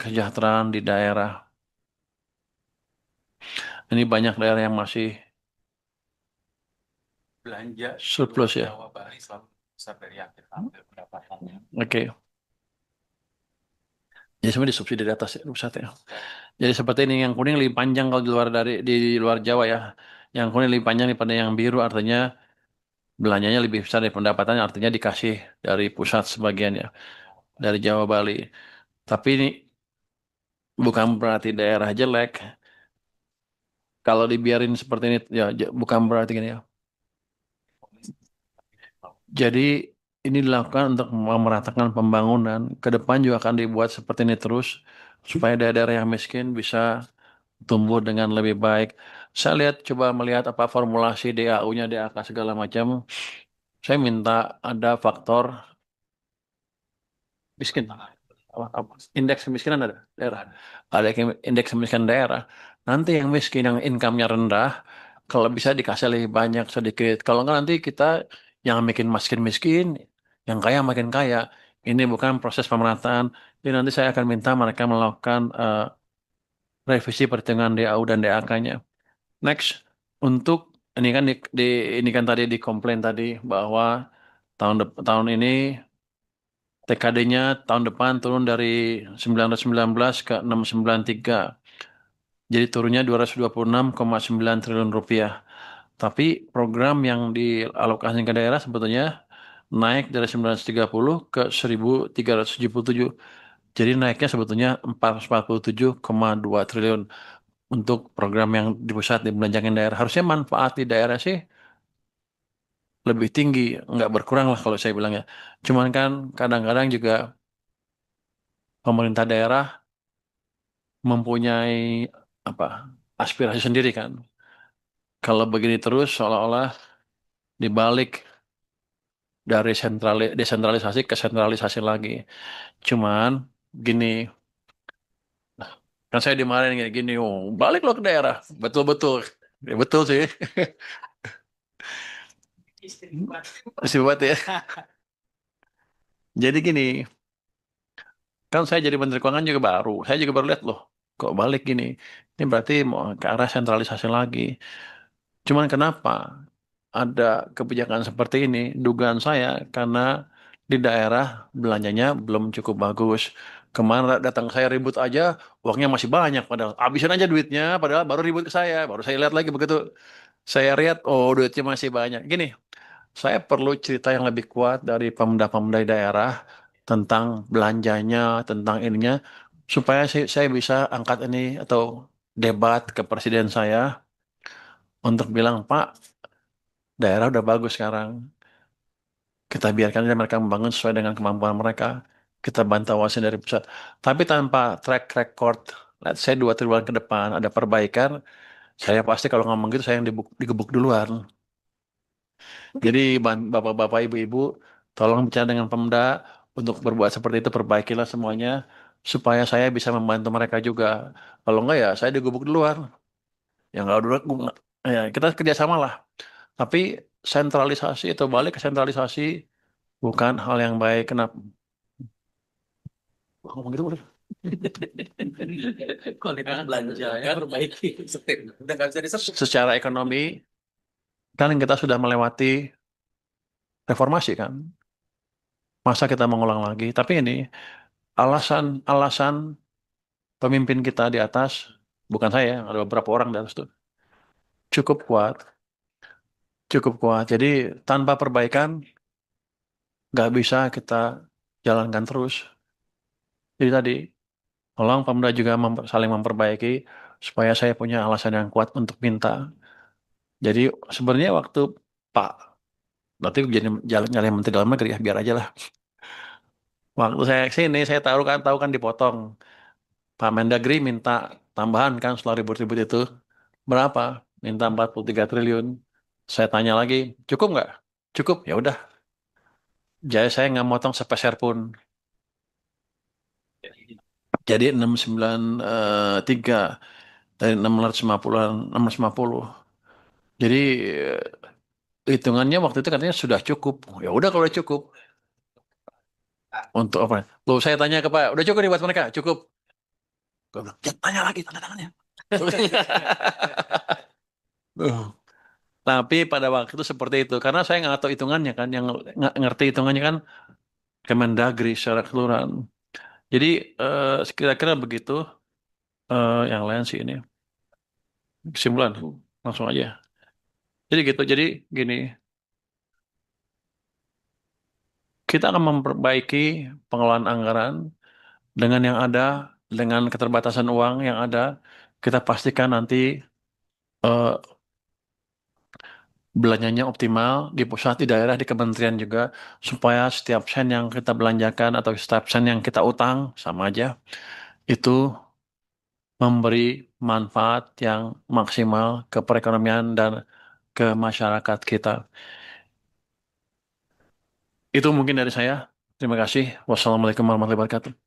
kesejahteraan di daerah. Ini banyak daerah yang masih Belanja surplus ya. Jawa Bali selalu besar dari akhir tahun pendapatannya. Oke. Jadi sebenarnya disubsidi di atas ya, pusatnya. Jadi seperti ini yang kuning lebih panjang kalau di luar Jawa ya. Yang kuning lebih panjang daripada yang biru artinya belanjanya lebih besar dari pendapatannya artinya dikasih dari pusat sebagian ya dari Jawa Bali. Tapi ini bukan berarti daerah jelek. Kalau dibiarin seperti ini ya bukan berarti gini ya. Jadi ini dilakukan untuk memeratakan pembangunan. Ke depan juga akan dibuat seperti ini terus supaya daerah-daerah yang miskin bisa tumbuh dengan lebih baik. Saya lihat coba melihat apa formulasi DAU-nya, DAK segala macam. Saya minta ada faktor miskin. Indeks kemiskinan ada daerah. Ada indeks kemiskinan daerah. Nanti yang miskin, yang income-nya rendah, kalau bisa dikasih lebih banyak sedikit. Kalau enggak nanti kita yang bikin miskin-miskin, yang kaya makin kaya. Ini bukan proses pemerataan. Jadi nanti saya akan minta mereka melakukan revisi perhitungan DAU dan DAK-nya. Next, untuk ini kan ini kan tadi dikomplain tadi bahwa tahun ini TKD-nya tahun depan turun dari 919 ke 693. Jadi turunnya 226,9 triliun rupiah. Tapi program yang dialokasikan ke daerah sebetulnya naik dari 930 ke 1377. Jadi naiknya sebetulnya 447,2 triliun untuk program yang di pusat dibelanjakan daerah. Harusnya manfaat di daerah sih lebih tinggi, nggak berkurang lah kalau saya bilang ya. Cuman kan kadang-kadang juga pemerintah daerah mempunyai apa aspirasi sendiri kan. Kalau begini terus seolah-olah dibalik dari desentralisasi ke sentralisasi lagi. Cuman gini, kan saya dimarahin gini, gini, oh, balik lo ke daerah. Betul-betul. Ya, betul sih. Istimewa ya. Jadi gini, kan saya jadi Menteri Keuangan juga baru. Saya juga baru lihat loh, kok balik gini. Ini berarti mau ke arah sentralisasi lagi. Cuman kenapa ada kebijakan seperti ini? Dugaan saya karena di daerah belanjanya belum cukup bagus. Kemarin datang saya ribut aja, uangnya masih banyak. Padahal habisin aja duitnya, padahal baru ribut ke saya. Baru saya lihat lagi begitu saya lihat, oh duitnya masih banyak. Gini, saya perlu cerita yang lebih kuat dari pemuda-pemuda di daerah tentang belanjanya, tentang ininya, supaya saya bisa angkat ini atau debat ke presiden saya untuk bilang, Pak, daerah udah bagus sekarang. Kita biarkan aja mereka membangun sesuai dengan kemampuan mereka. Kita bantu awasin dari pusat. Tapi tanpa track record, let's say 2 tribulan ke depan, ada perbaikan, saya pasti kalau ngomong gitu saya yang digebuk duluan. Jadi bapak-bapak, ibu-ibu, tolong bicara dengan Pemda untuk berbuat seperti itu, perbaikilah semuanya supaya saya bisa membantu mereka juga. Kalau enggak ya saya digubuk duluan. Ya enggak dulu, ya kita kerjasama lah. Tapi sentralisasi atau balik ke sentralisasi bukan hal yang baik. Kenapa? Wah, ngomong gitu boleh. Kualitas belanja ya perbaiki. Udah nggak bisa disebut. Secara ekonomi kan kita sudah melewati reformasi kan. Masa kita mengulang lagi? Tapi ini alasan-alasan pemimpin kita di atas, bukan saya, ada beberapa orang di atas tuh, cukup kuat, cukup kuat. Jadi tanpa perbaikan nggak bisa kita jalankan terus. Jadi tadi, tolong Pemda juga saling memperbaiki supaya saya punya alasan yang kuat untuk minta. Jadi sebenarnya waktu Pak, nanti jadi jalan nyalin Menteri Dalam Negeri ya, biar aja lah. Waktu saya sini, saya tahu kan dipotong. Pak Mendagri minta tambahan kan setelah ribut-ribut itu. Berapa? Minta 43 triliun. Saya tanya lagi, cukup nggak? Cukup, ya udah. Jadi saya nggak motong sepeser pun. Jadi 693 dari 650, 650. Jadi hitungannya waktu itu katanya sudah cukup. Ya udah kalau udah cukup. Untuk apa? Loh saya tanya ke Pak, udah cukup nih buat mereka? Cukup. Gue bilang, ya tanya lagi tanda tangannya. Tapi pada waktu itu seperti itu, karena saya nggak tahu hitungannya kan, yang ngerti hitungannya kan Kemendagri secara keseluruhan. Jadi kira-kira begitu. Yang lain sih ini kesimpulan langsung aja. Jadi gitu. Jadi gini, kita akan memperbaiki pengelolaan anggaran dengan yang ada, dengan keterbatasan uang yang ada. Kita pastikan nanti eh, belanjanya optimal di pusat, di daerah, di kementerian juga, supaya setiap sen yang kita belanjakan atau setiap sen yang kita utang sama aja itu memberi manfaat yang maksimal ke perekonomian dan ke masyarakat kita. Itu mungkin dari saya. Terima kasih. Wassalamualaikum warahmatullahi wabarakatuh.